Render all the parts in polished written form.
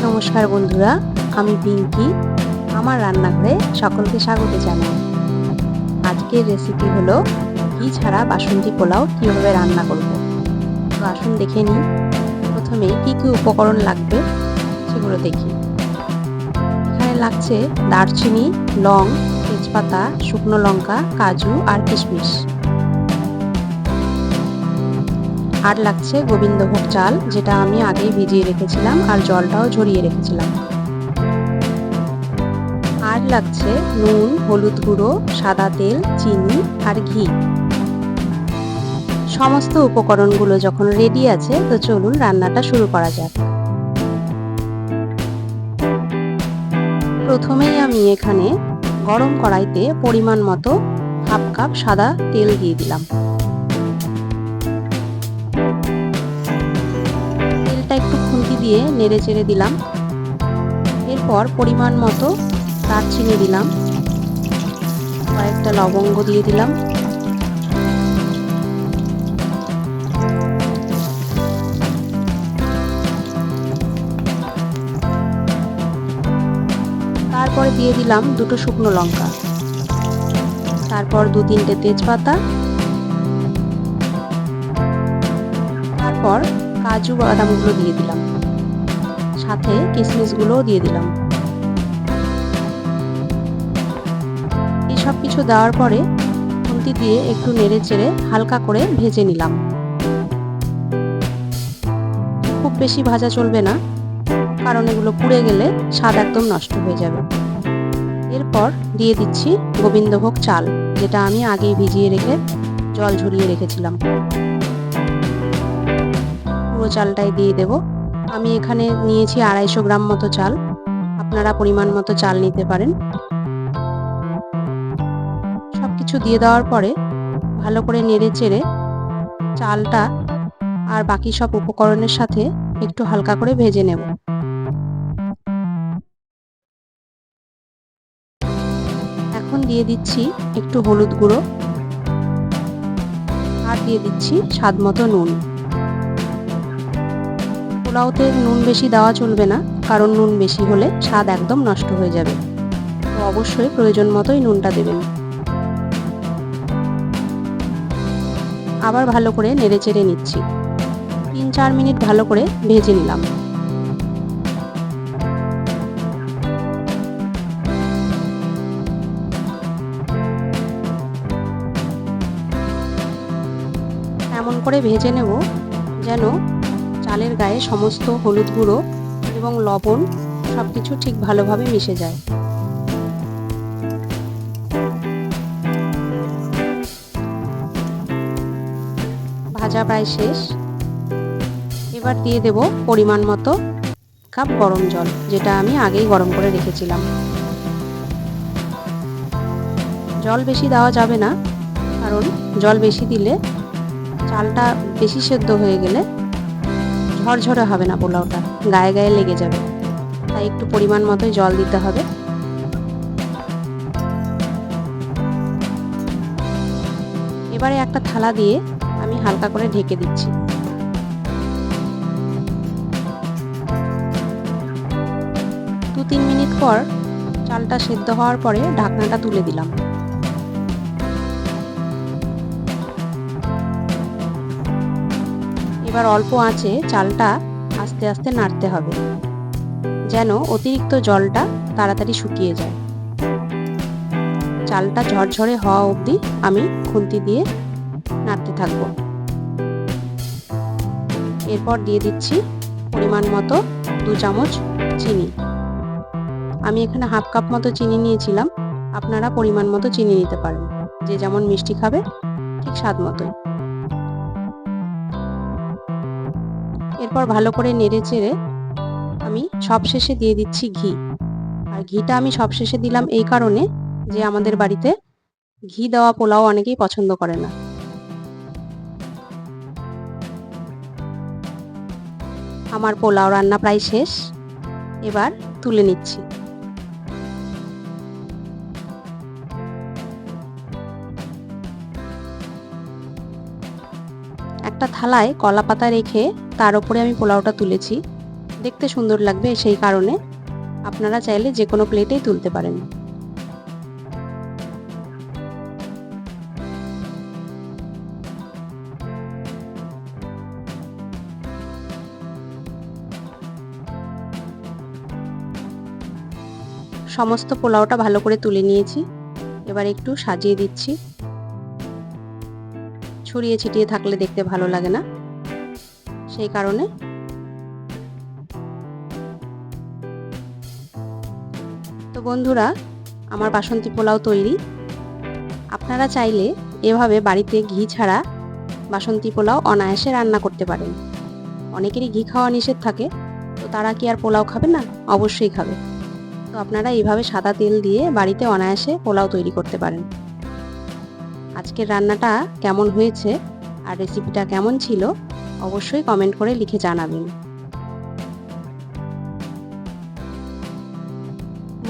নমস্কার বন্ধুরা, আমি পিঙ্কি। আমার রান্নাঘরে সকলকে স্বাগত জানাই। আজকের রেসিপি হলো ঘি ছাড়া বাসন্তী পোলাও কীভাবে রান্না করব। তো আসুন দেখে নিই প্রথমে কি কি উপকরণ লাগবে সেগুলো দেখি। এখানে লাগছে দারচিনি, লং, তেজপাতা, শুকনো লঙ্কা, কাজু আর কিশমিশ। আর লাগছে গোবিন্দভোগ চাল, যেটা আমি আগেই ভিজিয়ে রেখেছিলাম আর জলটাও ঝরিয়ে রেখেছিলাম। আর লাগছে নুন, হলুদ গুঁড়ো, সাদা তেল, চিনি আর ঘি। সমস্ত উপকরণগুলো যখন রেডি আছে, তো চলুন রান্নাটা শুরু করা যাক। প্রথমেই আমি এখানে গরম কড়াইতে পরিমাণ মতো হাফ কাপ সাদা তেল দিয়ে দিলাম। তেলটা একটু খুন্তি দিয়ে নেড়ে চেড়ে দিলাম। এরপর পরিমাণ মতো দারচিনি দিলাম, কয়েকটা লবঙ্গ দিয়ে দিলাম, তারপরে দিয়ে দিলাম দুটো শুকনো লঙ্কা, তারপর 2-3টে তেজপাতা, তারপর কাজু বাদামগুলো দিয়ে দিলাম, সাথে কিশমিশগুলোও দিয়ে দিলাম। সব কিছু দেওয়ার পরে খুন্তি দিয়ে একটু নেড়ে চেড়ে হালকা করে ভেজে নিলাম। খুব বেশি ভাজা চলবে না, কারণ এগুলো পুড়ে গেলে স্বাদ একদম নষ্ট হয়ে যাবে। এরপর দিয়ে দিচ্ছি গোবিন্দভোগ চাল, যেটা আমি আগেই ভিজিয়ে রেখে জল ঝরিয়ে রেখেছিলাম। পুরো চালটাই দিয়ে দেব। আমি এখানে নিয়েছি 250 গ্রাম মতো চাল, আপনারা পরিমাণ মতো চাল নিতে পারেন। সব কিছু দিয়ে দেওয়ার পরে ভালো করে নেড়ে চেড়ে চালটা আর বাকি সব উপকরণের সাথে একটু হালকা করে ভেজে নেব। এখন দিয়ে দিচ্ছি একটু হলুদ গুঁড়ো আর দিয়ে দিচ্ছি স্বাদ মতো নুন। পোলাওতে নুন বেশি দেওয়া চলবে না, কারণ নুন বেশি হলে স্বাদ একদম নষ্ট হয়ে যাবে। তো অবশ্যই প্রয়োজন মতোই নুনটা দেবেন। আবার ভালো করে নেড়ে চেড়ে নিচ্ছি। 3-4 মিনিট ভালো করে ভেজে নিলাম। এমন করে ভেজে নেব যেন চালের গায়ে সমস্ত হলুদ গুঁড়ো এবং লবণ সবকিছু ঠিক ভালোভাবে মিশে যায়। ভাজা প্রায় শেষ। এবার দিয়ে দেব পরিমাণ মতো কাপ গরম জল, যেটা আমি আগেই গরম করে রেখেছিলাম। জল বেশি দেওয়া যাবে না, কারণ জল বেশি দিলে চালটা বেশি সেদ্ধ হয়ে গেলে ঝরঝরে হবে না, পোলাওটা গায়ে গায়ে লেগে যাবে। তাই একটু পরিমাণ মতোই জল দিতে হবে। এবারে একটা থালা দিয়ে আমি হালকা করে ঢেকে দিচ্ছি। 2-3 মিনিট পর চালটা সেদ্ধ হওয়ার পরে ঢাকনাটা তুলে দিলাম। এবার অল্প আঁচে চালটা আস্তে আস্তে নাড়তে হবে, যেন অতিরিক্ত জলটা তাড়াতাড়ি শুকিয়ে যায়। চালটা ঝরঝরে হওয়া অবধি আমি খুন্তি দিয়ে নাড়তে থাকবো। এরপর দিয়ে দিচ্ছি পরিমাণ মতো 2 চামচ চিনি। আমি এখানে হাফ কাপ মতো চিনি নিয়েছিলাম, আপনারা পরিমাণ মতো চিনি নিতে পারেন, যে যেমন মিষ্টি খাবে ঠিক স্বাদ মতোই। এরপর ভালো করে নেড়ে চেড়ে আমি সবশেষে দিয়ে দিচ্ছি ঘি। আর ঘিটা আমি সবশেষে দিলাম এই কারণে যে আমাদের বাড়িতে ঘি দেওয়া পোলাও অনেকেই পছন্দ করে না। আমার পোলাও রান্না প্রায় শেষ, এবার তুলে নিচ্ছি। একটা থালায় কলা পাতা রেখে তার উপরে আমি পোলাওটা তুলেছি। দেখতে সুন্দর লাগবে, সেই কারণে আপনারা চাইলে যে কোনো প্লেটেই তুলতে পারেন। সমস্ত পোলাওটা ভালো করে তুলে নিয়েছি। এবার একটু সাজিয়ে দিচ্ছি। ছড়িয়ে ছিটিয়ে থাকলে দেখতে ভালো লাগে না, সেই কারণে। তো বন্ধুরা, আমার বাসন্তী পোলাও তৈরি। আপনারা চাইলে এভাবে বাড়িতে ঘি ছাড়া বাসন্তী পোলাও অনায়াসে রান্না করতে পারেন। অনেকেরই ঘি খাওয়া নিষেধ থাকে, তো তারা কি আর পোলাও খাবে না? অবশ্যই খাবে। তো আপনারা এইভাবে সাদা তেল দিয়ে বাড়িতে অনায়াসে পোলাও তৈরি করতে পারেন। আজকের রান্নাটা কেমন হয়েছে আর রেসিপিটা কেমন ছিল অবশ্যই কমেন্ট করে লিখে জানাবেন।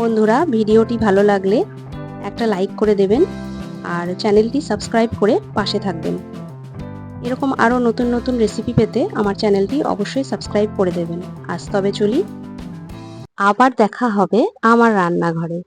বন্ধুরা, ভিডিওটি ভালো লাগলে একটা লাইক করে দেবেন আর চ্যানেলটি সাবস্ক্রাইব করে পাশে থাকবেন। এরকম আরও নতুন নতুন রেসিপি পেতে আমার চ্যানেলটি অবশ্যই সাবস্ক্রাইব করে দেবেন। আজ তবে চলি, আবার দেখা হবে আমার রান্নাঘরে।